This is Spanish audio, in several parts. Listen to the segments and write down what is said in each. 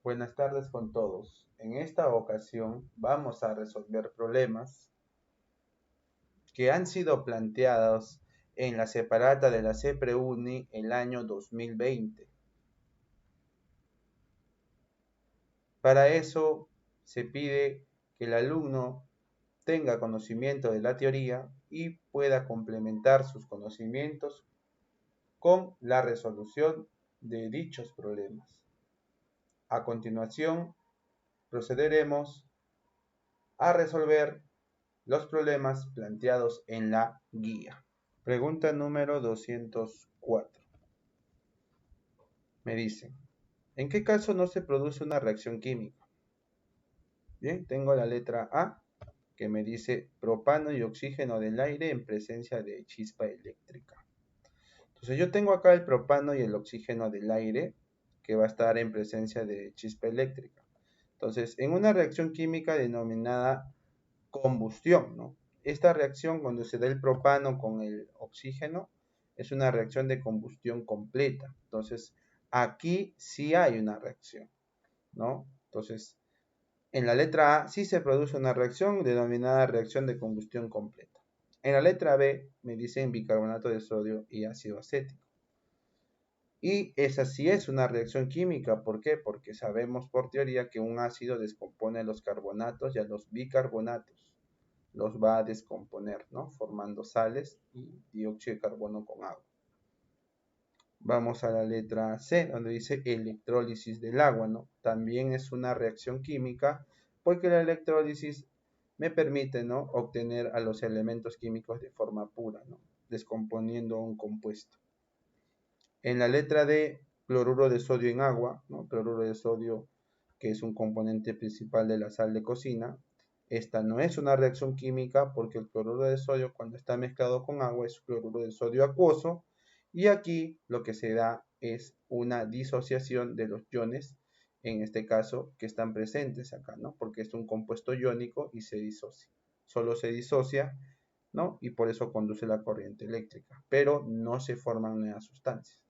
Buenas tardes con todos. En esta ocasión vamos a resolver problemas que han sido planteados en la separata de la CEPREUNI el año 2020. Para eso se pide que el alumno tenga conocimiento de la teoría y pueda complementar sus conocimientos con la resolución de dichos problemas. A continuación, procederemos a resolver los problemas planteados en la guía. Pregunta número 204. Me dice, ¿en qué caso no se produce una reacción química? Bien, tengo la letra A, que me dice propano y oxígeno del aire en presencia de chispa eléctrica. Entonces yo tengo acá el propano y el oxígeno del aire, que va a estar en presencia de chispa eléctrica. Entonces, en una reacción química denominada combustión, ¿no? Esta reacción, cuando se da el propano con el oxígeno, es una reacción de combustión completa. Entonces, aquí sí hay una reacción, ¿no? Entonces, en la letra A sí se produce una reacción denominada reacción de combustión completa. En la letra B me dicen bicarbonato de sodio y ácido acético. Y esa sí es una reacción química. ¿Por qué? Porque sabemos por teoría que un ácido descompone a los carbonatos y a los bicarbonatos. Los va a descomponer, ¿no? Formando sales y dióxido de carbono con agua. Vamos a la letra C, donde dice electrólisis del agua, ¿no? También es una reacción química porque la electrólisis me permite, ¿no?, obtener a los elementos químicos de forma pura, ¿no?, descomponiendo un compuesto. En la letra D, cloruro de sodio en agua, ¿no? Cloruro de sodio, que es un componente principal de la sal de cocina. Esta no es una reacción química porque el cloruro de sodio, cuando está mezclado con agua, es cloruro de sodio acuoso, y aquí lo que se da es una disociación de los iones, en este caso, que están presentes acá, ¿no? Porque es un compuesto iónico y se disocia. Solo se disocia, ¿no? Y por eso conduce la corriente eléctrica, pero no se forman nuevas sustancias.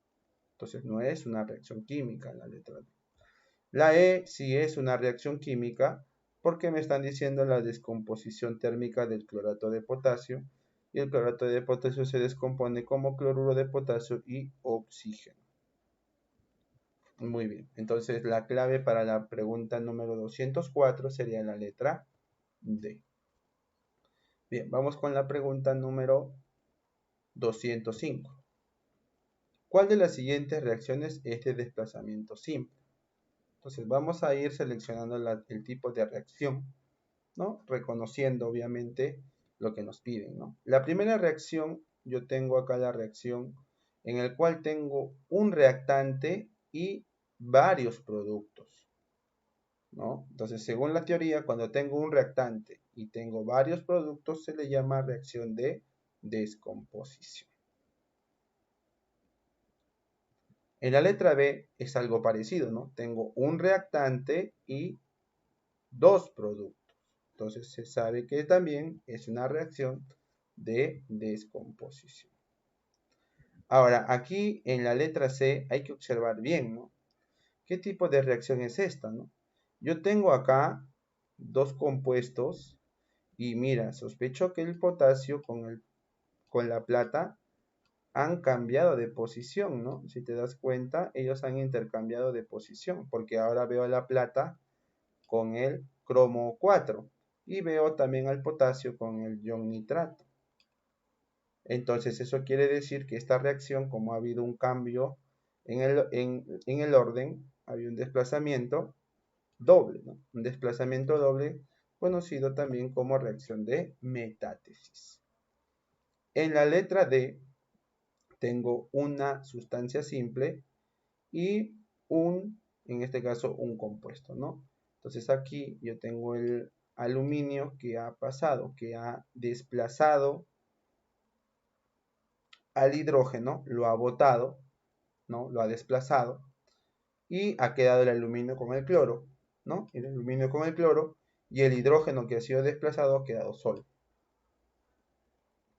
Entonces no es una reacción química la letra D. La E sí es una reacción química porque me están diciendo la descomposición térmica del clorato de potasio, y el clorato de potasio se descompone como cloruro de potasio y oxígeno. Muy bien, entonces la clave para la pregunta número 204 sería la letra D. Bien, vamos con la pregunta número 205. ¿Cuál de las siguientes reacciones es de desplazamiento simple? Entonces vamos a ir seleccionando el tipo de reacción, ¿no? Reconociendo obviamente lo que nos piden, ¿no? La primera reacción, yo tengo acá la reacción en el cual tengo un reactante y varios productos, ¿no? Entonces, según la teoría, cuando tengo un reactante y tengo varios productos, se le llama reacción de descomposición. En la letra B es algo parecido, ¿no? Tengo un reactante y dos productos. Entonces se sabe que también es una reacción de descomposición. Ahora, aquí en la letra C hay que observar bien, ¿no? ¿Qué tipo de reacción es esta, no? Yo tengo acá dos compuestos y mira, sospecho que el potasio con la plata han cambiado de posición, ¿no? Si te das cuenta, ellos han intercambiado de posición, porque ahora veo la plata con el cromo 4 y veo también al potasio con el ion nitrato. Entonces eso quiere decir que esta reacción, como ha habido un cambio en el orden, había un desplazamiento doble, ¿no? Un desplazamiento doble conocido también como reacción de metátesis. En la letra D tengo una sustancia simple y en este caso, un compuesto, ¿no? Entonces aquí yo tengo el aluminio que ha pasado, que ha desplazado al hidrógeno, lo ha botado, ¿no? Lo ha desplazado y ha quedado el aluminio con el cloro, ¿no? El aluminio con el cloro y el hidrógeno que ha sido desplazado ha quedado solo.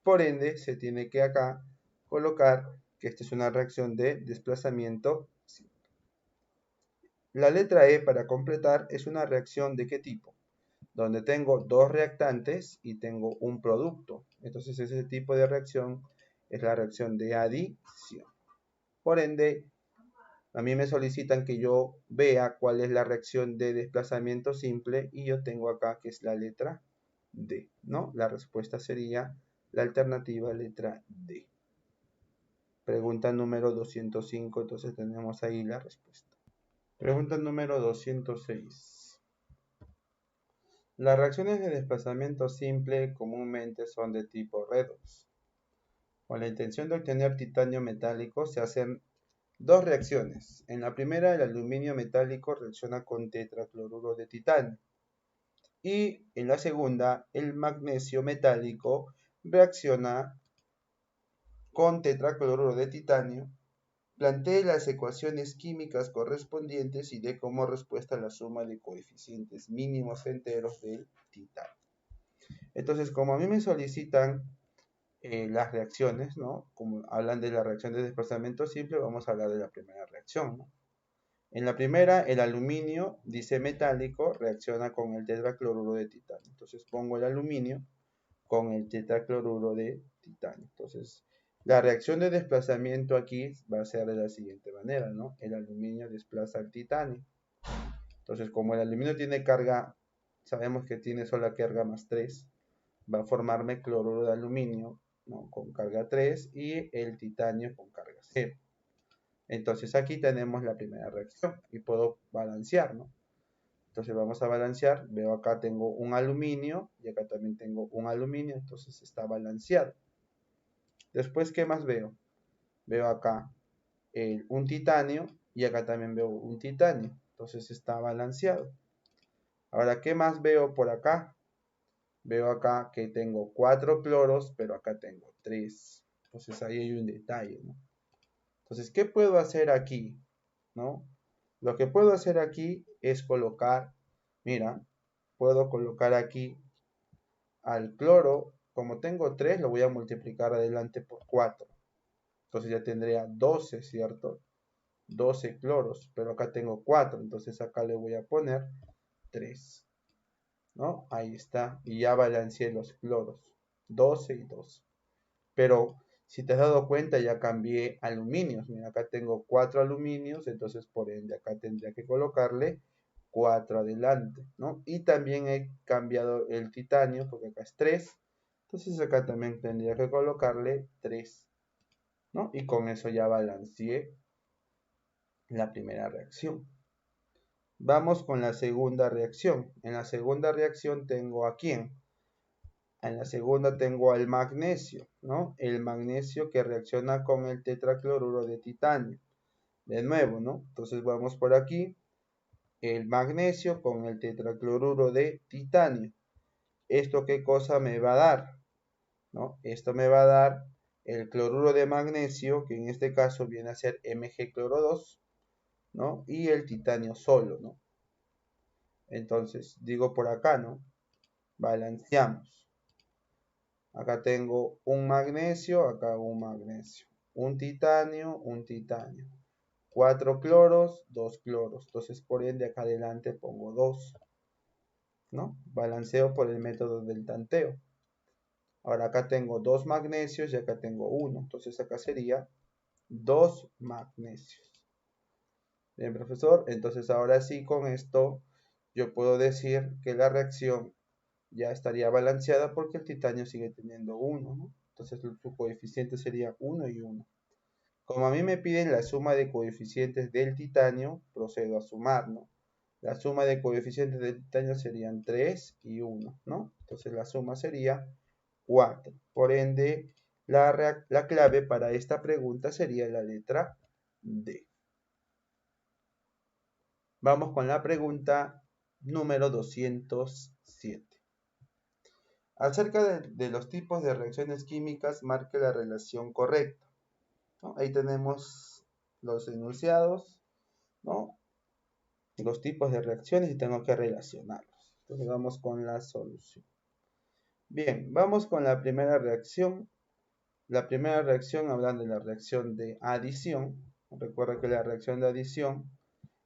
Por ende, se tiene que acá colocar que esta es una reacción de desplazamiento simple. La letra E para completar es una reacción ¿de qué tipo? Donde tengo dos reactantes y tengo un producto. Entonces ese tipo de reacción es la reacción de adición. Por ende, a mí me solicitan que yo vea cuál es la reacción de desplazamiento simple y yo tengo acá que es la letra D, ¿no? La respuesta sería la alternativa letra D. Pregunta número 205, entonces tenemos ahí la respuesta. Pregunta número 206. Las reacciones de desplazamiento simple comúnmente son de tipo redox. Con la intención de obtener titanio metálico se hacen dos reacciones. En la primera, el aluminio metálico reacciona con tetracloruro de titanio. Y en la segunda, el magnesio metálico reacciona con tetracloruro de titanio. Plantee las ecuaciones químicas correspondientes y dé como respuesta la suma de coeficientes mínimos enteros del titanio. Entonces, como a mí me solicitan las reacciones, ¿no? Como hablan de la reacción de desplazamiento simple, vamos a hablar de la primera reacción, ¿no? En la primera, el aluminio, dice metálico, reacciona con el tetracloruro de titanio. Entonces pongo el aluminio con el tetracloruro de titanio. Entonces, la reacción de desplazamiento aquí va a ser de la siguiente manera, ¿no? El aluminio desplaza al titanio. Entonces, como el aluminio tiene carga, sabemos que tiene sola carga más 3, va a formarme cloruro de aluminio, ¿no? Con carga 3 y el titanio con carga 0. Entonces aquí tenemos la primera reacción y puedo balancear, ¿no? Entonces vamos a balancear, veo acá tengo un aluminio y acá también tengo un aluminio, entonces está balanceado. Después, ¿qué más veo? Veo acá un titanio y acá también veo un titanio, entonces está balanceado. Ahora, ¿qué más veo por acá? Veo acá que tengo 4 cloros, pero acá tengo 3. Entonces ahí hay un detalle, ¿no? Entonces, ¿qué puedo hacer aquí? ¿No? Lo que puedo hacer aquí es colocar, mira, puedo colocar aquí al cloro, como tengo 3, lo voy a multiplicar adelante por 4. Entonces ya tendría 12, ¿cierto? 12 cloros, pero acá tengo 4, entonces acá le voy a poner 3, ¿no? Ahí está, y ya balanceé los cloros, 12 y 12. Pero si te has dado cuenta, ya cambié aluminios. Mira, acá tengo 4 aluminios, entonces por ende acá tendría que colocarle 4 adelante, ¿no? Y también he cambiado el titanio, porque acá es 3. Entonces acá también tendría que colocarle 3, ¿no? Y con eso ya balanceé la primera reacción. Vamos con la segunda reacción. En la segunda reacción tengo ¿a quién? En la segunda tengo al magnesio, ¿no? El magnesio que reacciona con el tetracloruro de titanio. De nuevo, ¿no? Entonces vamos por aquí. El magnesio con el tetracloruro de titanio. ¿Esto qué cosa me va a dar? ¿No? Esto me va a dar el cloruro de magnesio, que en este caso viene a ser Mg cloro 2, ¿no? Y el titanio solo, ¿no? Entonces, digo por acá, ¿no? Balanceamos. Acá tengo un magnesio, acá un magnesio. Un titanio, 4 cloros, 2 cloros. Entonces, por ende, acá adelante pongo 2, ¿no? Balanceo por el método del tanteo. Ahora acá tengo 2 magnesios y acá tengo 1. Entonces, acá sería 2 magnesios. Bien, profesor. Entonces, ahora sí, con esto, yo puedo decir que la reacción ya estaría balanceada porque el titanio sigue teniendo 1, ¿no? Entonces su coeficiente sería 1 y 1. Como a mí me piden la suma de coeficientes del titanio, procedo a sumar, ¿no? La suma de coeficientes del titanio serían 3 y 1, ¿no? Entonces la suma sería 4. Por ende, la clave para esta pregunta sería la letra D. Vamos con la pregunta número 207. Acerca de los tipos de reacciones químicas, marque la relación correcta, ¿no? Ahí tenemos los enunciados, ¿no? Los tipos de reacciones y tengo que relacionarlos. Entonces vamos con la solución. Bien, vamos con la primera reacción. La primera reacción, hablando de la reacción de adición. Recuerda que la reacción de adición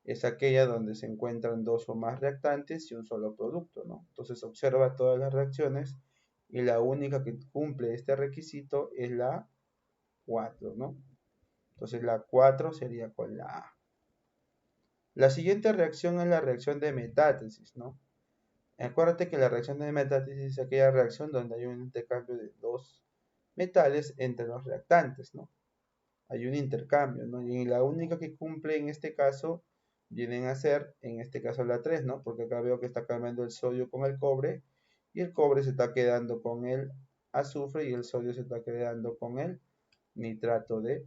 es aquella donde se encuentran dos o más reactantes y un solo producto, ¿no? Entonces observa todas las reacciones y la única que cumple este requisito es la 4, ¿no? Entonces la 4 sería con la A. La siguiente reacción es la reacción de metátesis, ¿no? Acuérdate que la reacción de metátesis es aquella reacción donde hay un intercambio de dos metales entre los reactantes, ¿no? Hay un intercambio, ¿no? Y la única que cumple en este caso vienen a ser, en este caso la 3, ¿no? Porque acá veo que está cambiando el sodio con el cobre y el cobre se está quedando con el azufre y el sodio se está quedando con el nitrato de,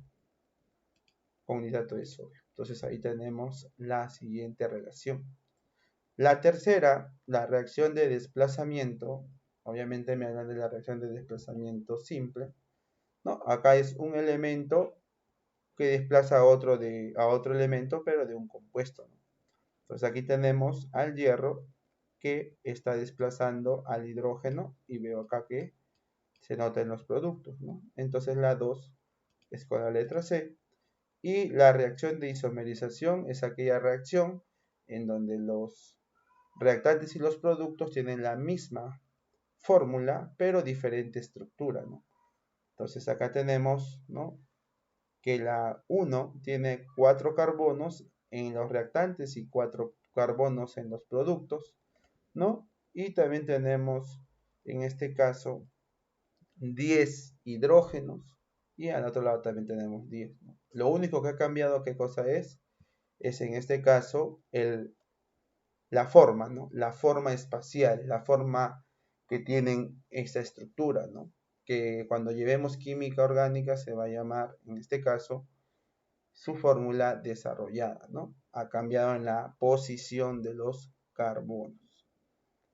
sodio. Entonces ahí tenemos la siguiente relación. La tercera, la reacción de desplazamiento, obviamente me hablan de la reacción de desplazamiento simple, ¿no? Acá es un elemento que desplaza a otro elemento, pero de un compuesto, ¿no? Entonces aquí tenemos al hierro que está desplazando al hidrógeno y veo acá que se nota en los productos, ¿no? Entonces la 2 es con la letra C. Y la reacción de isomerización es aquella reacción en donde los reactantes y los productos tienen la misma fórmula, pero diferente estructura, ¿no? Entonces acá tenemos, ¿no?, que la 1 tiene 4 carbonos en los reactantes y 4 carbonos en los productos, ¿no? Y también tenemos, en este caso, 10 hidrógenos y al otro lado también tenemos 10, ¿no? Lo único que ha cambiado, ¿qué cosa es? Es en este caso la forma, ¿no? La forma espacial, la forma que tienen esta estructura, ¿no? Que cuando llevemos química orgánica se va a llamar, en este caso, su fórmula desarrollada, ¿no? Ha cambiado en la posición de los carbonos.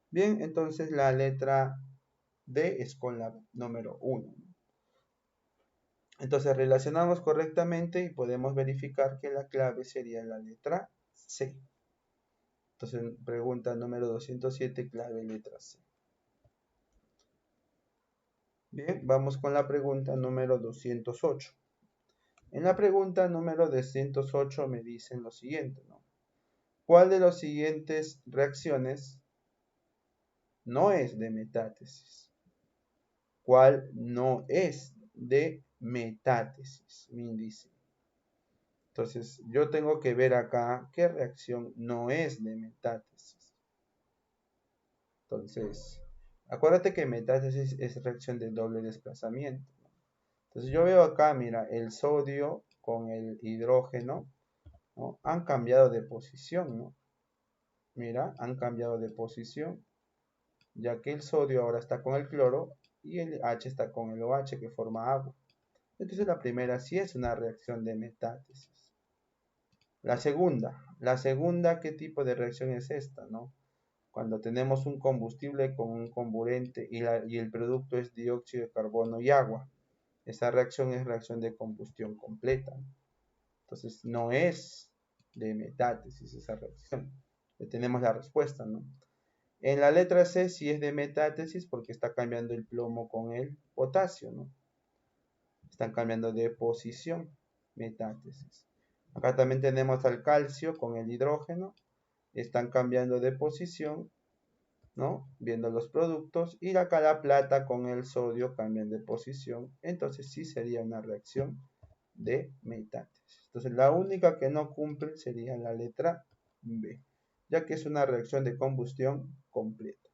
Bien, entonces la letra D es con la número 1. Entonces relacionamos correctamente y podemos verificar que la clave sería la letra C. Entonces, pregunta número 207, clave letra C. Bien, vamos con la pregunta número 208. En la pregunta número 208 me dicen lo siguiente, ¿no? ¿Cuál de las siguientes reacciones no es de metátesis? ¿Cuál no es de metátesis? Me dice. Entonces, yo tengo que ver acá qué reacción no es de metátesis. Entonces, acuérdate que metátesis es reacción de doble desplazamiento, ¿no? Entonces, yo veo acá, mira, el sodio con el hidrógeno, ¿no?, han cambiado de posición, ¿no? Mira, han cambiado de posición, ya que el sodio ahora está con el cloro y el H está con el OH que forma agua. Entonces la primera sí es una reacción de metátesis. La segunda, ¿qué tipo de reacción es esta, no? Cuando tenemos un combustible con un comburente y el producto es dióxido de carbono y agua. Esa reacción es reacción de combustión completa. Entonces no es de metátesis esa reacción. Ya tenemos la respuesta, ¿no? En la letra C sí es de metátesis porque está cambiando el plomo con el potasio, ¿no? Están cambiando de posición, metátesis. Acá también tenemos al calcio con el hidrógeno, están cambiando de posición, ¿no? Viendo los productos, y acá la plata con el sodio cambian de posición, entonces sí sería una reacción de metátesis. Entonces la única que no cumple sería la letra B, ya que es una reacción de combustión completa.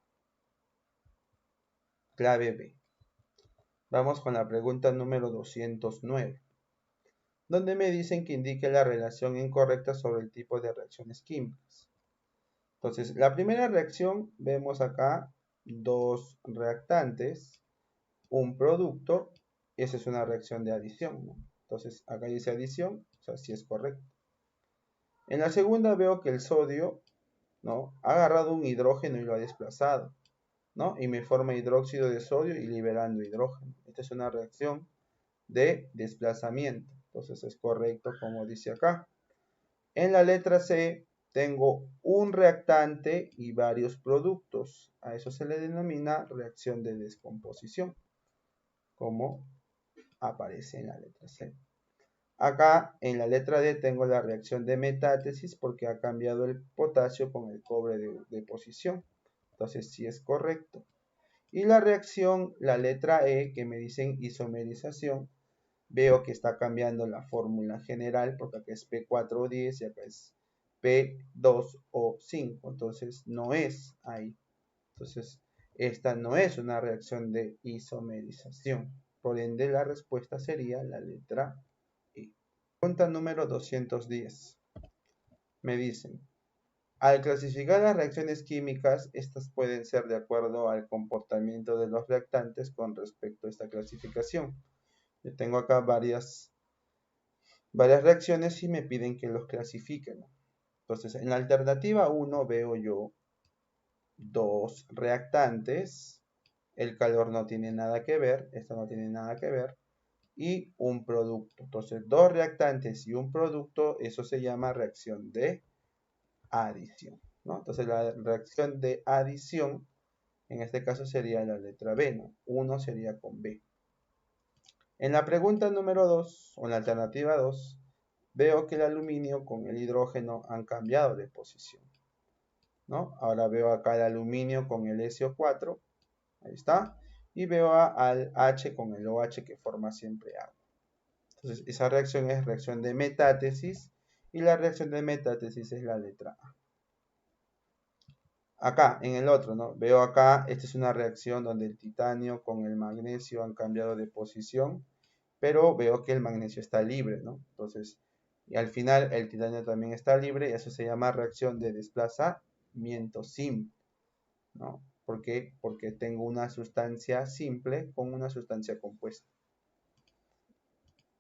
Clave B. Vamos con la pregunta número 209, donde me dicen que indique la relación incorrecta sobre el tipo de reacciones químicas. Entonces, la primera reacción, vemos acá dos reactantes, un producto, esa es una reacción de adición, ¿no? Entonces, acá dice adición, o sea, sí es correcto. En la segunda veo que el sodio, ¿no?, ha agarrado un hidrógeno y lo ha desplazado, ¿no? Y me forma hidróxido de sodio y liberando hidrógeno. Esta es una reacción de desplazamiento. Entonces es correcto como dice acá. En la letra C tengo un reactante y varios productos. A eso se le denomina reacción de descomposición, como aparece en la letra C. Acá en la letra D tengo la reacción de metátesis porque ha cambiado el potasio con el cobre de posición. Entonces sí es correcto. Y la reacción, la letra E, que me dicen isomerización, veo que está cambiando la fórmula general porque acá es P4O10 y acá es P2O5. Entonces no es ahí. Entonces esta no es una reacción de isomerización. Por ende la respuesta sería la letra E. Pregunta número 210. Me dicen, al clasificar las reacciones químicas, estas pueden ser de acuerdo al comportamiento de los reactantes con respecto a esta clasificación. Yo tengo acá varias reacciones y me piden que los clasifiquen. Entonces, en la alternativa 1 veo yo dos reactantes, el calor no tiene nada que ver, esto no tiene nada que ver, y un producto. Entonces, dos reactantes y un producto, eso se llama reacción de adición, ¿no? Entonces, la reacción de adición, en este caso sería la letra B, ¿no? 1 sería con B. En la pregunta número 2, o en la alternativa 2, veo que el aluminio con el hidrógeno han cambiado de posición, ¿no? Ahora veo acá el aluminio con el SO4, ahí está, y veo al H con el OH que forma siempre agua. Entonces, esa reacción es reacción de metátesis, y la reacción de metátesis es la letra A. Acá, en el otro, ¿no? Veo acá, esta es una reacción donde el titanio con el magnesio han cambiado de posición, pero veo que el magnesio está libre, ¿no? Entonces, y al final el titanio también está libre y eso se llama reacción de desplazamiento simple, ¿no? ¿Por qué? Porque tengo una sustancia simple con una sustancia compuesta.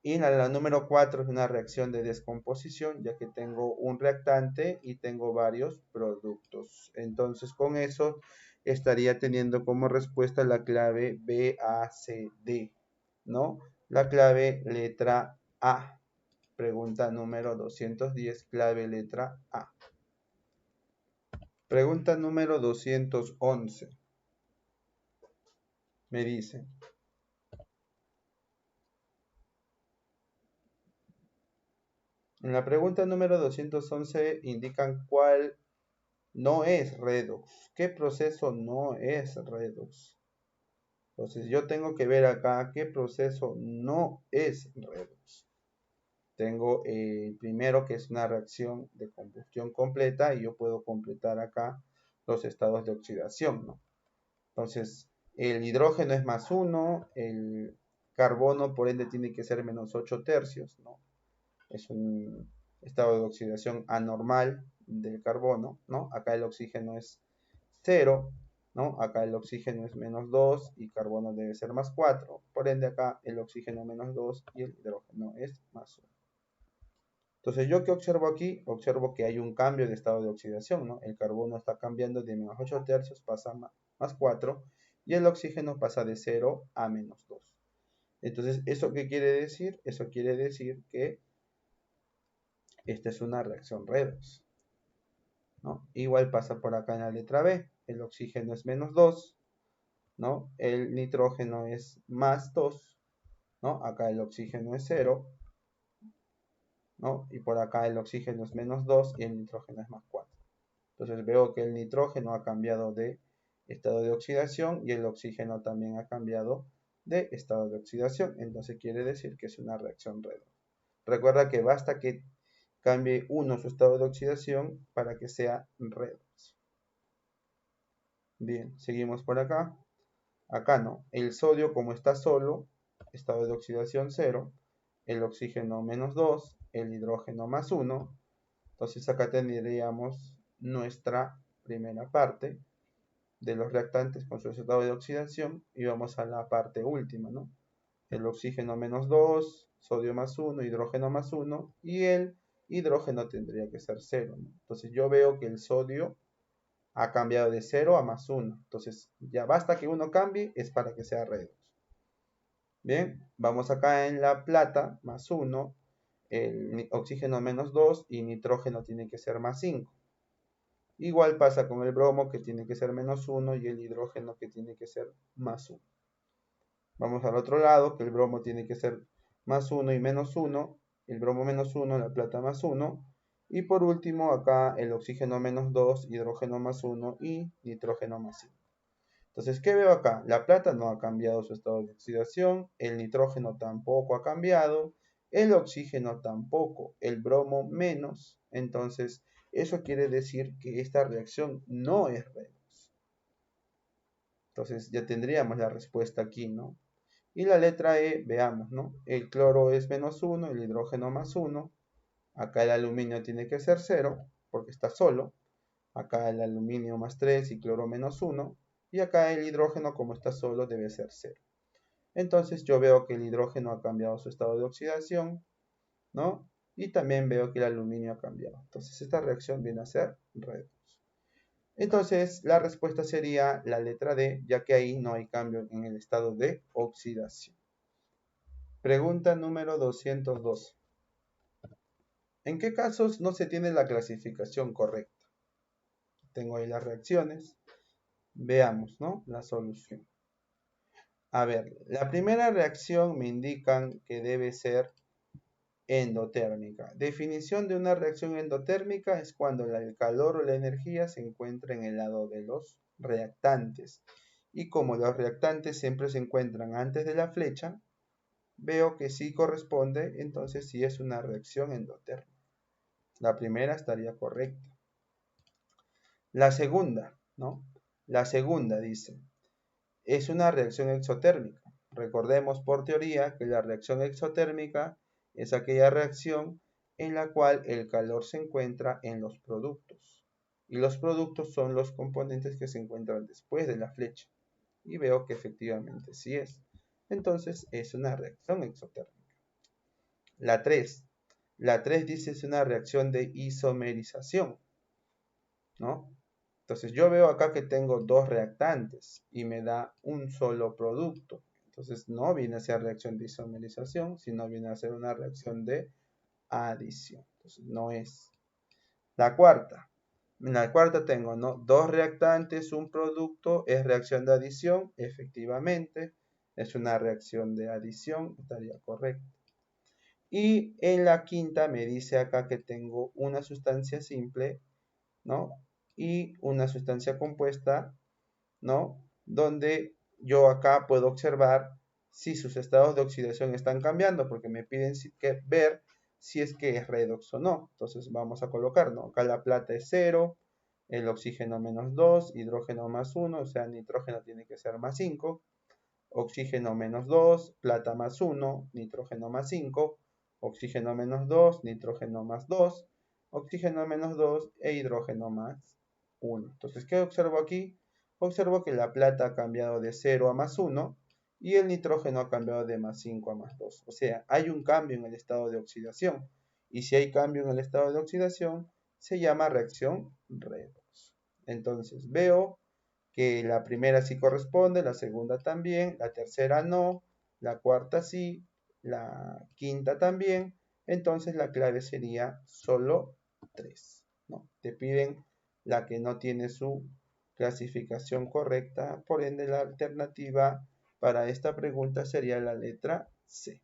Y la número 4 es una reacción de descomposición, ya que tengo un reactante y tengo varios productos. Entonces, con eso estaría teniendo como respuesta la clave BACD, ¿no? La clave letra A. Pregunta número 210, clave letra A. Pregunta número 211. Me dice, en la pregunta número 211 indican cuál no es redox. ¿Qué proceso no es redox? Entonces yo tengo que ver acá qué proceso no es redox. Tengo el primero que es una reacción de combustión completa y yo puedo completar acá los estados de oxidación, ¿no? Entonces el hidrógeno es más 1, el carbono por ende tiene que ser menos 8 tercios, ¿no? Es un estado de oxidación anormal del carbono, ¿no? Acá el oxígeno es 0, ¿no? Acá el oxígeno es menos 2 y carbono debe ser más 4. Por ende acá el oxígeno menos 2 y el hidrógeno es más 1. Entonces, ¿yo qué observo aquí? Observo que hay un cambio de estado de oxidación, ¿no? El carbono está cambiando de menos 8 tercios, pasa a más 4, y el oxígeno pasa de 0 a menos 2. Entonces, ¿eso qué quiere decir? Eso quiere decir que esta es una reacción redox, ¿no? Igual pasa por acá en la letra B. El oxígeno es menos 2, ¿no? El nitrógeno es más 2, ¿no? Acá el oxígeno es 0, ¿no? Y por acá el oxígeno es menos 2 y el nitrógeno es más 4. Entonces veo que el nitrógeno ha cambiado de estado de oxidación y el oxígeno también ha cambiado de estado de oxidación. Entonces quiere decir que es una reacción redox. Recuerda que basta que cambie uno su estado de oxidación para que sea redox. Bien, seguimos por acá. Acá no. El sodio, como está solo, estado de oxidación 0, el oxígeno menos 2, el hidrógeno más 1. Entonces acá tendríamos nuestra primera parte de los reactantes con su estado de oxidación y vamos a la parte última, ¿no? El oxígeno menos 2, sodio más 1, hidrógeno más 1 y el hidrógeno tendría que ser 0, ¿no? Entonces yo veo que el sodio ha cambiado de 0 a más 1. Entonces ya basta que uno cambie, es para que sea redox. Bien, vamos acá en la plata, más 1, el oxígeno menos 2 y nitrógeno tiene que ser más 5. Igual pasa con el bromo que tiene que ser menos 1 y el hidrógeno que tiene que ser más 1. Vamos al otro lado, que el bromo tiene que ser más 1 y menos 1. el bromo menos 1, la plata más 1. Y por último, acá el oxígeno menos 2, hidrógeno más 1 y nitrógeno más 5. Entonces, ¿qué veo acá? La plata no ha cambiado su estado de oxidación, el nitrógeno tampoco ha cambiado, el oxígeno tampoco, el bromo menos. Entonces, eso quiere decir que esta reacción no es redox. Entonces, ya tendríamos la respuesta aquí, ¿no? Y la letra E, veamos, ¿no? El cloro es menos 1, el hidrógeno más 1. Acá el aluminio tiene que ser 0, porque está solo. Acá el aluminio más 3 y cloro menos 1. Y acá el hidrógeno, como está solo, debe ser 0. Entonces yo veo que el hidrógeno ha cambiado su estado de oxidación, ¿no? Y también veo que el aluminio ha cambiado. Entonces esta reacción viene a ser redox. Entonces la respuesta sería la letra D, ya que ahí no hay cambio en el estado de oxidación. Pregunta número 212. ¿En qué casos no se tiene la clasificación correcta? Tengo ahí las reacciones. Veamos, ¿no? La solución. A ver, la primera reacción me indican que debe ser endotérmica. Definición de una reacción endotérmica es cuando el calor o la energía se encuentra en el lado de los reactantes. Y como los reactantes siempre se encuentran antes de la flecha, veo que sí corresponde, entonces sí es una reacción endotérmica. La primera estaría correcta. La segunda, ¿no? La segunda dice, es una reacción exotérmica. Recordemos por teoría que la reacción exotérmica es aquella reacción en la cual el calor se encuentra en los productos. Y los productos son los componentes que se encuentran después de la flecha. Y veo que efectivamente sí es. Entonces es una reacción exotérmica. La 3. La 3 dice es una reacción de isomerización, ¿no? Entonces yo veo acá que tengo dos reactantes y me da un solo producto. Entonces no viene a ser reacción de isomerización, sino viene a ser una reacción de adición. Entonces no es. La cuarta. En la cuarta tengo, ¿no? Dos reactantes, un producto, es reacción de adición. Efectivamente, es una reacción de adición, estaría correcto. Y en la quinta me dice acá que tengo una sustancia simple, ¿no? Y una sustancia compuesta, ¿no? Donde yo acá puedo observar si sus estados de oxidación están cambiando, porque me piden ver si es que es redox o no. Entonces vamos a colocar, ¿no? Acá la plata es 0, el oxígeno menos 2, hidrógeno más 1, o sea, nitrógeno tiene que ser más 5, oxígeno menos 2, plata más 1, nitrógeno más 5, oxígeno menos 2, nitrógeno más 2, oxígeno menos 2 e hidrógeno más 1. Entonces, ¿qué observo aquí? Observo que la plata ha cambiado de 0 a más 1 y el nitrógeno ha cambiado de más 5 a más 2. O sea, hay un cambio en el estado de oxidación. Y si hay cambio en el estado de oxidación, se llama reacción redox. Entonces, veo que la primera sí corresponde, la segunda también, la tercera no, la cuarta sí, la quinta también. Entonces la clave sería solo 3, ¿no? Te piden la que no tiene su clasificación correcta, por ende la alternativa para esta pregunta sería la letra C.